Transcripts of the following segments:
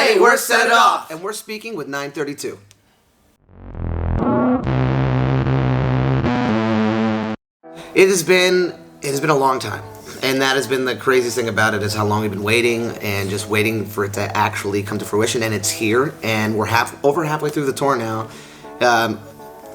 Hey, we're Set It Off! And we're speaking with 932. It has been a long time. And that has been the craziest thing about it, is how long we've been waiting and just waiting for it to actually come to fruition. And it's here, and we're over halfway through the tour now.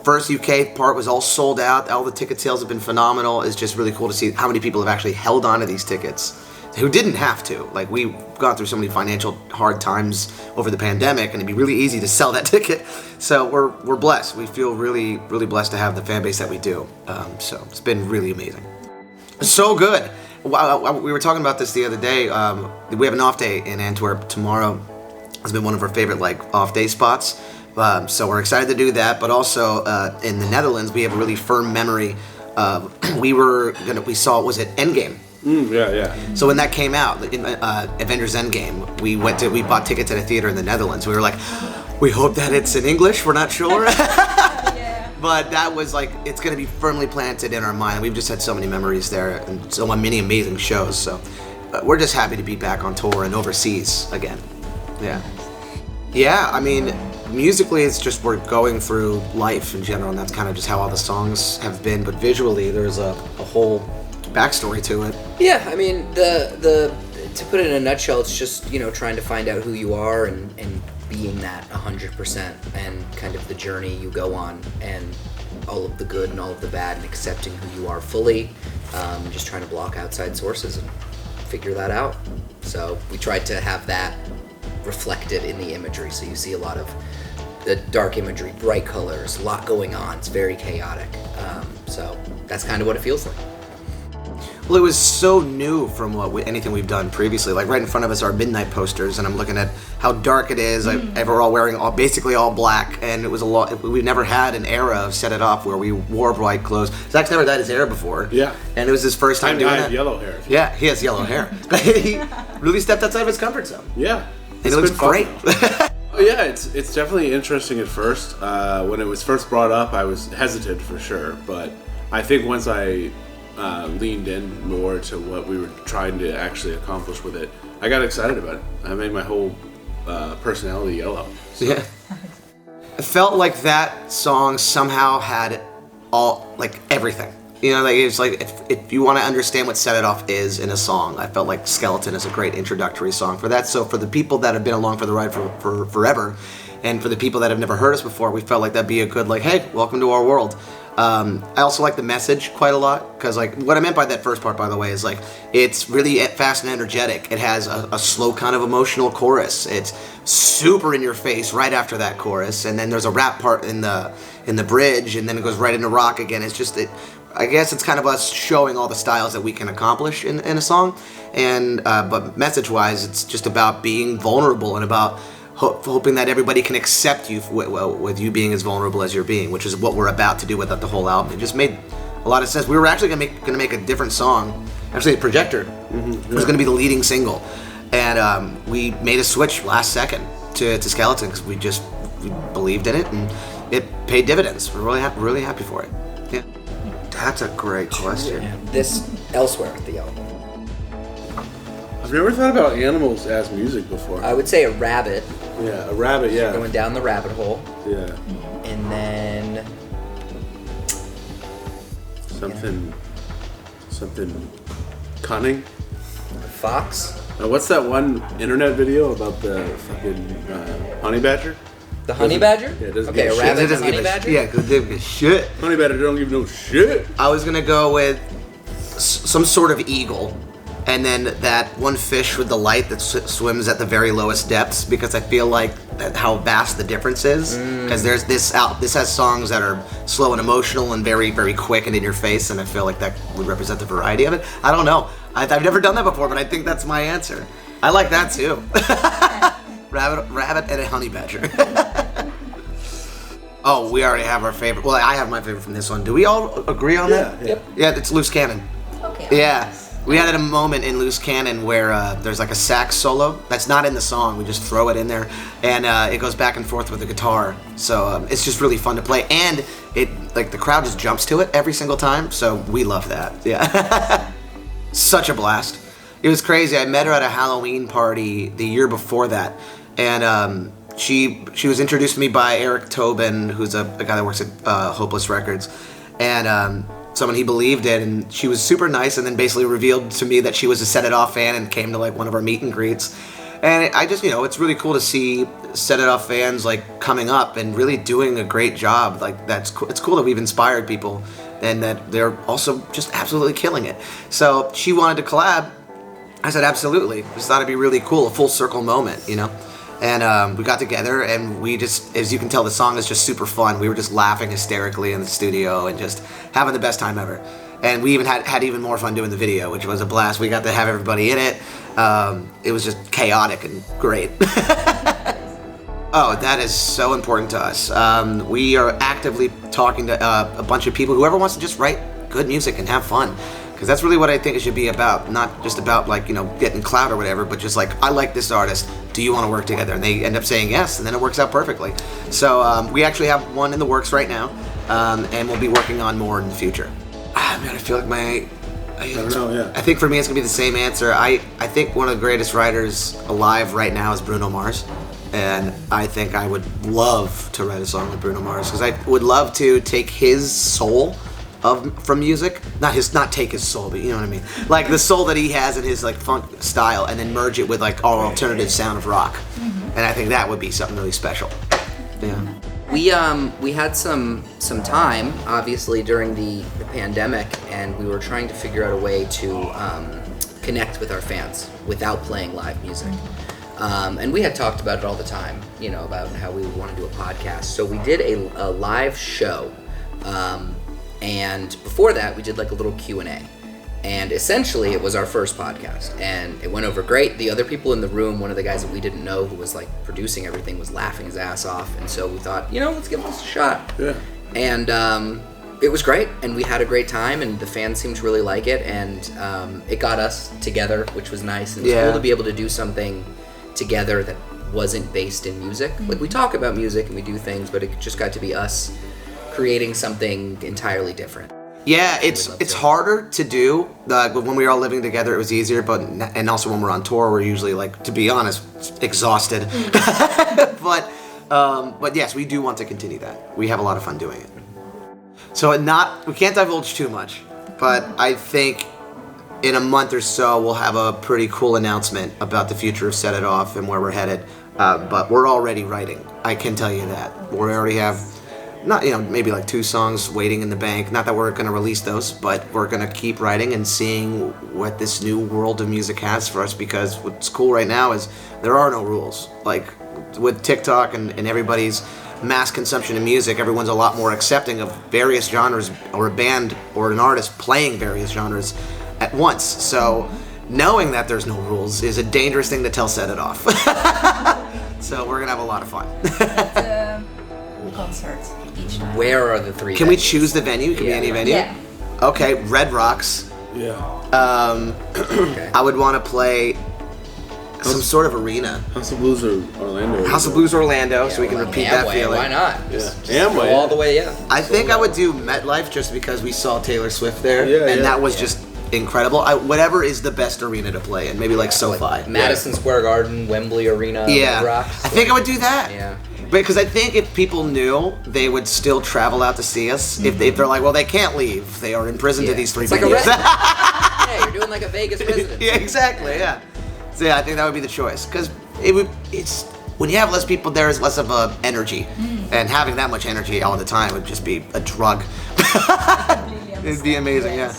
First UK part was all sold out. All the ticket sales have been phenomenal. It's just really cool to see how many people have actually held on to these tickets who didn't have to. Like, we've gone through so many financial hard times over the pandemic, and it'd be really easy to sell that ticket. So we're blessed. We feel really, really blessed to have the fan base that we do. So it's been really amazing. So good. We were talking about this the other day. We have an off day in Antwerp tomorrow. It's been one of our favorite off day spots. So we're excited to do that. But also in the Netherlands, we have a really firm memory. We saw, was it Endgame? Yeah. So when that came out, in Avengers Endgame, we bought tickets at a theater in the Netherlands. We were like, we hope that it's in English. We're not sure. But that was it's going to be firmly planted in our mind. We've just had so many memories there and so many amazing shows. So we're just happy to be back on tour and overseas again. Yeah, I mean, musically it's just we're going through life in general, and that's kind of just how all the songs have been. But visually there's a whole backstory to it. Yeah, I mean, the to put it in a nutshell, it's just, trying to find out who you are and being that 100%, and kind of the journey you go on, and all of the good and all of the bad, and accepting who you are fully, just trying to block outside sources and figure that out. So we tried to have that reflected in the imagery, so you see a lot of the dark imagery, bright colors, a lot going on. It's very chaotic. So that's kind of what it feels like. Well, it was so new from anything we've done previously. Like, right in front of us are midnight posters, and I'm looking at how dark it is. We're all wearing basically all black, and it was a lot. We never had an era of Set It Off where we wore bright clothes. Zach's never dyed his hair before. Yeah. And it was his first time doing that. I have yellow hair. Yeah, he has yellow hair. He really stepped outside of his comfort zone. Yeah. And it looks great. Oh yeah, it's definitely interesting at first. When it was first brought up, I was hesitant for sure, but I think once I leaned in more to what we were trying to actually accomplish with it, I got excited about it. I made my whole personality yellow. So. Yeah. I felt like that song somehow had everything. It's if you want to understand what Set It Off is in a song, I felt like Skeleton is a great introductory song for that. So for the people that have been along for the ride for forever, and for the people that have never heard us before, we felt like that'd be a good hey, welcome to our world. I also like the message quite a lot, because what I meant by that first part, by the way, is it's really fast and energetic. It has a slow kind of emotional chorus. It's super in your face right after that chorus, and then there's a rap part in the bridge, and then it goes right into rock again. It's just I guess it's kind of us showing all the styles that we can accomplish in a song, and but message-wise, it's just about being vulnerable and about hoping that everybody can accept you with you being as vulnerable as you're being, which is what we're about to do with the whole album. It just made a lot of sense. We were actually going to make a different song. Actually, Projector was going to be the leading single, and we made a switch last second to Skeleton because we believed in it, and it paid dividends. We're really happy for it. Yeah, that's a great question. This elsewhere at the album. Have you ever thought about animals as music before? I would say a rabbit. Yeah, a rabbit, yeah. Going down the rabbit hole. Yeah. And then... Something cunning? Fox? What's that one internet video about the fucking honey badger? The honey badger? Yeah, it doesn't okay, give a rabbit and a honey badger? Yeah, because they give a shit. Honey badger don't give no shit. I was going to go with some sort of eagle. And then that one fish with the light that swims at the very lowest depths, because I feel like how vast the difference is. Because there's this has songs that are slow and emotional and very, very quick and in your face, and I feel like that would represent the variety of it. I don't know. I've never done that before, but I think that's my answer. I like that too. Rabbit and a honey badger. Oh, we already have our favorite. Well, I have my favorite from this one. Do we all agree on that? Yeah. Yeah, it's Loose Cannon. Okay. Yeah. We had a moment in Loose Cannon where there's a sax solo that's not in the song. We just throw it in there, and it goes back and forth with the guitar. So it's just really fun to play, and it the crowd just jumps to it every single time. So we love that. Yeah, such a blast. It was crazy. I met her at a Halloween party the year before that, and she was introduced to me by Eric Tobin, who's a guy that works at Hopeless Records, and someone he believed in, and she was super nice, and then basically revealed to me that she was a Set It Off fan and came to like one of our meet and greets. And I just, it's really cool to see Set It Off fans like coming up and really doing a great job. Like it's cool that we've inspired people and that they're also just absolutely killing it. So she wanted to collab. I said absolutely. Just thought it'd be really cool, a full circle moment, And we got together and we just, as you can tell, the song is just super fun. We were just laughing hysterically in the studio and just having the best time ever. And we even had even more fun doing the video, which was a blast. We got to have everybody in it. It was just chaotic and great. Oh, that is so important to us. We are actively talking to a bunch of people, whoever wants to just write good music and have fun. Because that's really what I think it should be about. Not just about like, getting clout or whatever, but just like, I like this artist. Do you want to work together? And they end up saying yes, and then it works out perfectly. So we actually have one in the works right now, and we'll be working on more in the future. Man, I feel like I don't know, yeah. I think for me it's going to be the same answer. I think one of the greatest writers alive right now is BRUNO MARS. And I think I would love to write a song with BRUNO MARS, because I would love to take his soul from music, not take his soul, but you know what I mean, like the soul that he has in his like funk style, and then merge it with like our alternative sound of rock. And I think that would be something really special. Yeah. We had some time, obviously, during the pandemic, and we were trying to figure out a way to connect with our fans without playing live music. And we had talked about it all the time, about how we would want to do a podcast. So we did a live show, and before that, we did like a little Q&A. And essentially, it was our first podcast, and it went over great. The other people in the room, one of the guys that we didn't know who was like producing everything, was laughing his ass off. And so we thought, let's give this a shot. Yeah. And it was great, and we had a great time, and the fans seemed to really like it, and it got us together, which was nice. And it was cool to be able to do something together that wasn't based in music. Like, we talk about music and we do things, but it just got to be us creating something entirely different. Yeah, it's harder to do. When we were all living together, it was easier, and also when we're on tour, we're usually, like, to be honest, exhausted. But yes, we do want to continue that. We have a lot of fun doing it. So we can't divulge too much, but I think in a month or so we'll have a pretty cool announcement about the future of Set It Off and where we're headed. But we're already writing. I can tell you that. We already have maybe like 2 songs waiting in the bank. Not that we're going to release those, but we're going to keep writing and seeing what this new world of music has for us, because what's cool right now is there are no rules. Like with TikTok and everybody's mass consumption of music, everyone's a lot more accepting of various genres, or a band or an artist playing various genres at once. So knowing that there's no rules is a dangerous thing to tell Set It Off. So we're going to have a lot of fun. Concerts each time. Where are the 3 Can we choose the venue? Can be any venue? Yeah. Okay, Red Rocks. Yeah. Okay. I would want to play some sort of arena. House of Blues or Orlando. House of Blues Orlando, so we can repeat that Amway, feeling. why not? Yeah. Just Amway. go all the way, yeah. I think I would do MetLife just because we saw Taylor Swift there, and that was just incredible. Whatever is the best arena to play in, maybe like SoFi. Like Madison Square Garden, Wembley Arena, Yeah, Rocks. I think I would do that. Yeah. Because I think if people knew, they would still travel out to see us. If they're like, well, they can't leave. They are imprisoned to these 3 It's like a venues. yeah, you're doing like a Vegas residency. Yeah, exactly, yeah. So yeah, I think that would be the choice. Because it's when you have less people, there is less of a energy. And having that much energy all the time would just be a drug. It'd be amazing, yeah.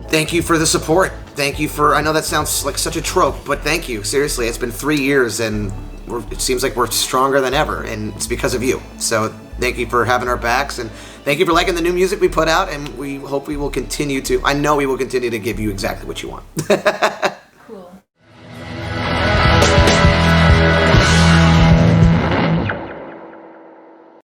Thank you for the support. Thank you for, I know that sounds like such a trope, but thank you. Seriously, it's been 3 years and it seems like we're stronger than ever, and it's because of you. So thank you for having our backs, and thank you for liking the new music we put out, and we hope we will continue to, I know we will continue to give you exactly what you want.